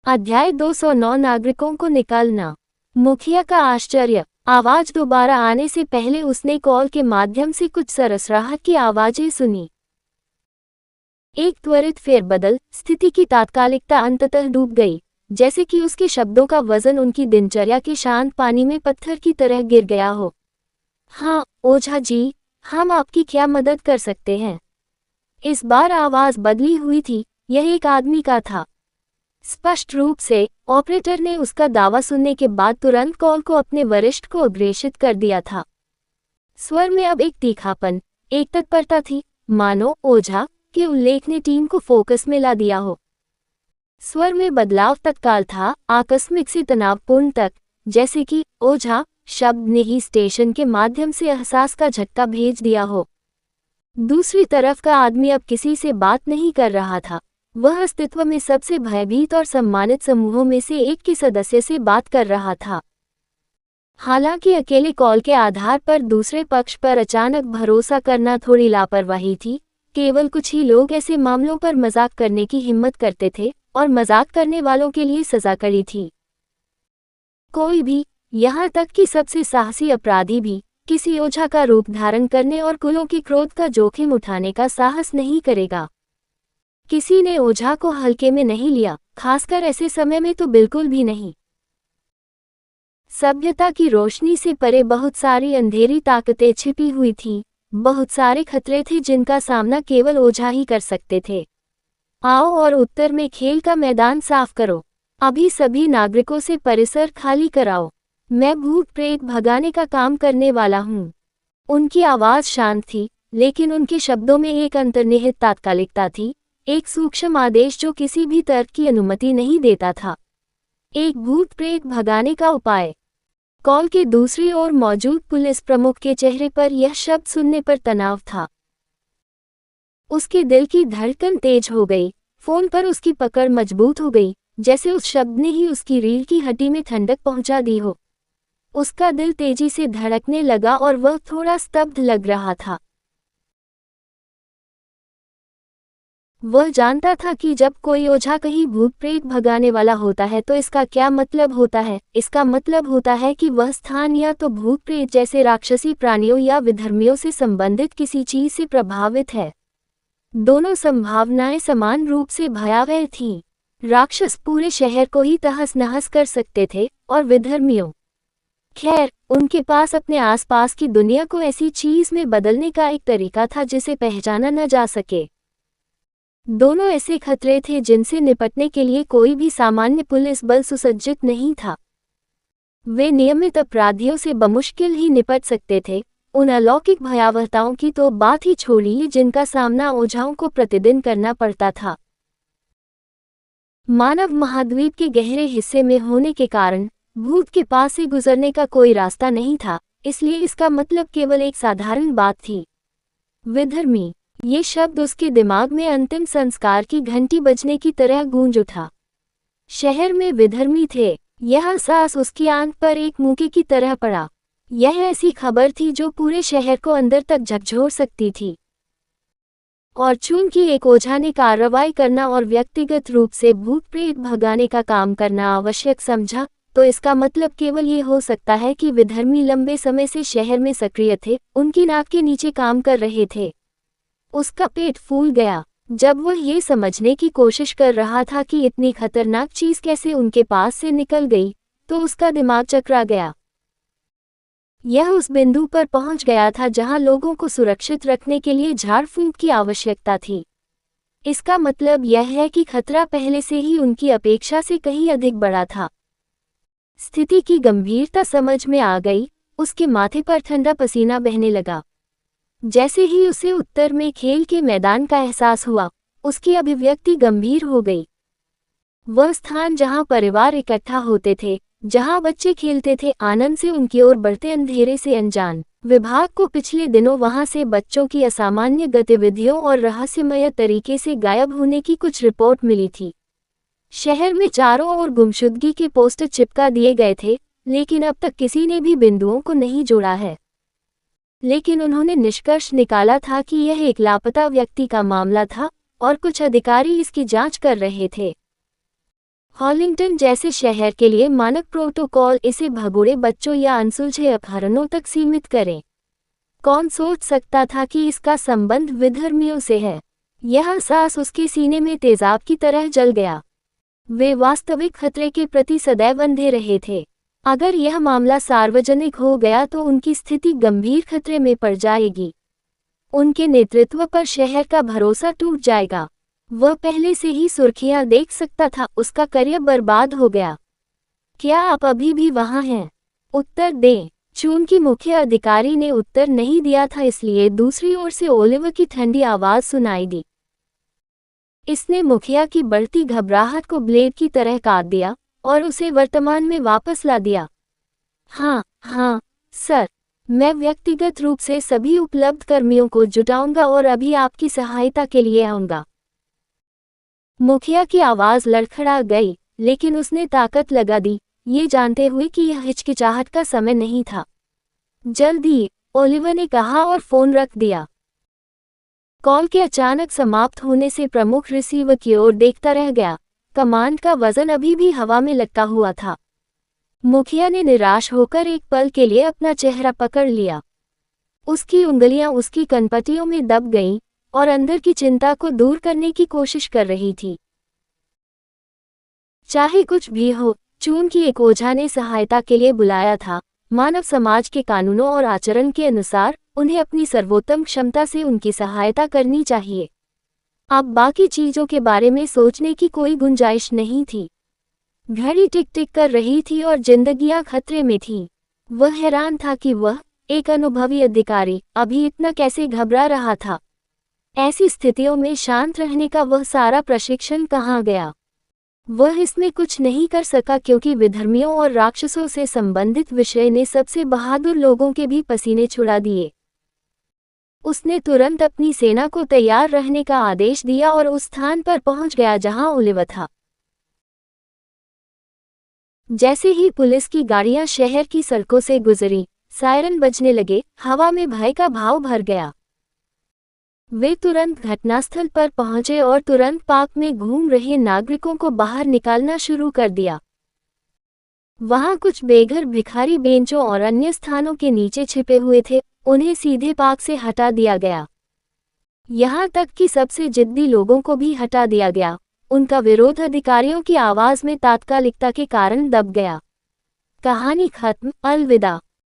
अध्याय 209 नागरिकों को निकालना। मुखिया का आश्चर्य। आवाज दोबारा आने से पहले उसने कॉल के माध्यम से कुछ सरसराहट की आवाजें सुनी। एक त्वरित फेरबदल, स्थिति की तात्कालिकता अंततः डूब गई, जैसे कि उसके शब्दों का वजन उनकी दिनचर्या के शांत पानी में पत्थर की तरह गिर गया हो। हाँ ओझा जी, हम आपकी क्या मदद कर सकते हैं? इस बार आवाज बदली हुई थी। यह एक आदमी का था। स्पष्ट रूप से ऑपरेटर ने उसका दावा सुनने के बाद तुरंत कॉल को अपने वरिष्ठ को अग्रेषित कर दिया था। स्वर में अब एक तीखापन, एक तत्परता थी, मानो ओझा के उल्लेख ने टीम को फोकस में ला दिया हो। स्वर में बदलाव तत्काल था, आकस्मिक से तनावपूर्ण तक, जैसे कि ओझा शब्द ने ही स्टेशन के माध्यम से एहसास का झटका भेज दिया हो। दूसरी तरफ का आदमी अब किसी से बात नहीं कर रहा था। वह अस्तित्व में सबसे भयभीत और सम्मानित समूहों में से एक के सदस्य से बात कर रहा था। हालांकि अकेले कॉल के आधार पर दूसरे पक्ष पर अचानक भरोसा करना थोड़ी लापरवाही थी। केवल कुछ ही लोग ऐसे मामलों पर मजाक करने की हिम्मत करते थे, और मजाक करने वालों के लिए सजा कड़ी थी। कोई भी, यहाँ तक कि सबसे साहसी अपराधी भी, किसी ओझा का रूप धारण करने और कुलों के क्रोध का जोखिम उठाने का साहस नहीं करेगा। किसी ने ओझा को हल्के में नहीं लिया, खासकर ऐसे समय में तो बिल्कुल भी नहीं। सभ्यता की रोशनी से परे बहुत सारी अंधेरी ताकतें छिपी हुई थीं, बहुत सारे खतरे थे जिनका सामना केवल ओझा ही कर सकते थे। आओ और उत्तर में खेल का मैदान साफ करो। अभी सभी नागरिकों से परिसर खाली कराओ। मैं भूत प्रेत भगाने का काम करने वाला हूँ। उनकी आवाज शांत थी, लेकिन उनके शब्दों में एक अंतर्निहित तात्कालिकता थी, एक सूक्ष्म आदेश जो किसी भी तर्क की अनुमति नहीं देता था। एक भूत प्रेत भगाने का उपाय। कॉल के दूसरी ओर मौजूद पुलिस प्रमुख के चेहरे पर यह शब्द सुनने पर तनाव था। उसके दिल की धड़कन तेज हो गई, फोन पर उसकी पकड़ मजबूत हो गई, जैसे उस शब्द ने ही उसकी रीढ़ की हड्डी में ठंडक पहुंचा दी हो। उसका दिल तेजी से धड़कने लगा और वह थोड़ा स्तब्ध लग रहा था। वह जानता था कि जब कोई ओझा कहीं भूत प्रेत भगाने वाला होता है तो इसका क्या मतलब होता है। इसका मतलब होता है कि वह स्थान या तो भूत प्रेत जैसे राक्षसी प्राणियों या विधर्मियों से संबंधित किसी चीज से प्रभावित है। दोनों संभावनाएं समान रूप से भयावह थीं। राक्षस पूरे शहर को ही तहस नहस कर सकते थे, और विधर्मियों, खैर, उनके पास अपने आसपास की दुनिया को ऐसी चीज में बदलने का एक तरीका था जिसे पहचाना न जा सके। दोनों ऐसे खतरे थे जिनसे निपटने के लिए कोई भी सामान्य पुलिस बल सुसज्जित नहीं था। वे नियमित अपराधियों से बमुश्किल ही निपट सकते थे, उन अलौकिक भयावहताओं की तो बात ही छोड़िए जिनका सामना ओझाओं को प्रतिदिन करना पड़ता था। मानव महाद्वीप के गहरे हिस्से में होने के कारण भूत के पास से गुजरने का कोई रास्ता नहीं था, इसलिए इसका मतलब केवल एक साधारण बात थी, विधर्मी। ये शब्द उसके दिमाग में अंतिम संस्कार की घंटी बजने की तरह गूंज उठा। शहर में विधर्मी थे, यह एहसास उसकी आंख पर एक मूके की तरह पड़ा। यह ऐसी खबर थी जो पूरे शहर को अंदर तक झकझोर सकती थी। और चूंकि एक ओझा ने कार्रवाई करना और व्यक्तिगत रूप से भूत प्रेत भगाने का काम करना आवश्यक समझा, तो इसका मतलब केवल ये हो सकता है कि विधर्मी लंबे समय से शहर में सक्रिय थे, उनकी नाक के नीचे काम कर रहे थे। उसका पेट फूल गया जब वह ये समझने की कोशिश कर रहा था कि इतनी खतरनाक चीज कैसे उनके पास से निकल गई, तो उसका दिमाग चकरा गया। यह उस बिंदु पर पहुंच गया था जहां लोगों को सुरक्षित रखने के लिए झाड़ फूंक की आवश्यकता थी। इसका मतलब यह है कि खतरा पहले से ही उनकी अपेक्षा से कहीं अधिक बड़ा था। स्थिति की गंभीरता समझ में आ गई, उसके माथे पर ठंडा पसीना बहने लगा। जैसे ही उसे उत्तर में खेल के मैदान का एहसास हुआ, उसकी अभिव्यक्ति गंभीर हो गई। वह स्थान जहां परिवार इकट्ठा होते थे, जहां बच्चे खेलते थे, आनंद से उनकी ओर बढ़ते अंधेरे से अनजान। विभाग को पिछले दिनों वहां से बच्चों की असामान्य गतिविधियों और रहस्यमय तरीके से गायब होने की कुछ रिपोर्ट मिली थी। शहर में चारों ओर गुमशुदगी के पोस्टर चिपका दिए गए थे, लेकिन अब तक किसी ने भी बिंदुओं को नहीं जोड़ा है। लेकिन उन्होंने निष्कर्ष निकाला था कि यह एक लापता व्यक्ति का मामला था, और कुछ अधिकारी इसकी जांच कर रहे थे। हॉलिंगटन जैसे शहर के लिए मानक प्रोटोकॉल इसे भगोड़े बच्चों या अनसुलझे अपहरणों तक सीमित करें। कौन सोच सकता था कि इसका संबंध विधर्मियों से है? यह एहसास उसके सीने में तेजाब की तरह जल गया। वे वास्तविक खतरे के प्रति सदैव अंधे रहे थे। अगर यह मामला सार्वजनिक हो गया तो उनकी स्थिति गंभीर खतरे में पड़ जाएगी। उनके नेतृत्व पर शहर का भरोसा टूट जाएगा। वह पहले से ही सुर्खियां देख सकता था, उसका करियर बर्बाद हो गया। क्या आप अभी भी वहां हैं? उत्तर दें। चूंकि मुख्य अधिकारी ने उत्तर नहीं दिया था, इसलिए दूसरी ओर से ओलिवर की ठंडी आवाज सुनाई दी। इसने मुखिया की बढ़ती घबराहट को ब्लेड की तरह काट दिया और उसे वर्तमान में वापस ला दिया। हाँ, सर। मैं व्यक्तिगत रूप से सभी उपलब्ध कर्मियों को जुटाऊंगा और अभी आपकी सहायता के लिए आऊंगा। मुखिया की आवाज लड़खड़ा गई, लेकिन उसने ताकत लगा दी, ये जानते हुए कि यह हिचकिचाहट का समय नहीं था। जल्दी, ओलिवर ने कहा और फोन रख दिया। कॉल के अचानक समाप्त होने से प्रमुख रिसीवर की ओर देखता रह गया। कमांड का वजन अभी भी हवा में लटका हुआ था। मुखिया ने निराश होकर एक पल के लिए अपना चेहरा पकड़ लिया। उसकी उंगलियां उसकी कनपटियों में दब गईं और अंदर की चिंता को दूर करने की कोशिश कर रही थी। चाहे कुछ भी हो, चूंकि एक ओझा ने सहायता के लिए बुलाया था, मानव समाज के कानूनों और आचरण के अनुसार उन्हें अपनी सर्वोत्तम क्षमता से उनकी सहायता करनी चाहिए। अब बाकी चीजों के बारे में सोचने की कोई गुंजाइश नहीं थी। घड़ी टिक टिक कर रही थी और जिंदगियां खतरे में थीं। वह हैरान था कि वह, एक अनुभवी अधिकारी, अभी इतना कैसे घबरा रहा था। ऐसी स्थितियों में शांत रहने का वह सारा प्रशिक्षण कहाँ गया? वह इसमें कुछ नहीं कर सका क्योंकि विधर्मियों और राक्षसों से संबंधित विषय ने सबसे बहादुर लोगों के भी पसीने छुड़ा दिए। उसने तुरंत अपनी सेना को तैयार रहने का आदेश दिया और उस स्थान पर पहुंच गया जहां ओलिवर था। जैसे ही पुलिस की गाड़ियां शहर की सड़कों से गुजरी, सायरन बजने लगे, हवा में भय का भाव भर गया। वे तुरंत घटनास्थल पर पहुंचे और तुरंत पार्क में घूम रहे नागरिकों को बाहर निकालना शुरू कर दिया। वहां कुछ बेघर भिखारी बेंचों और अन्य स्थानों के नीचे छिपे हुए थे, उन्हें सीधे पार्क से हटा दिया गया। यहां तक कि सबसे जिद्दी लोगों को भी हटा दिया गया। उनका विरोध अधिकारियों की आवाज में तात्कालिकता के कारण दब गया। कहानी खत्म। अलविदा।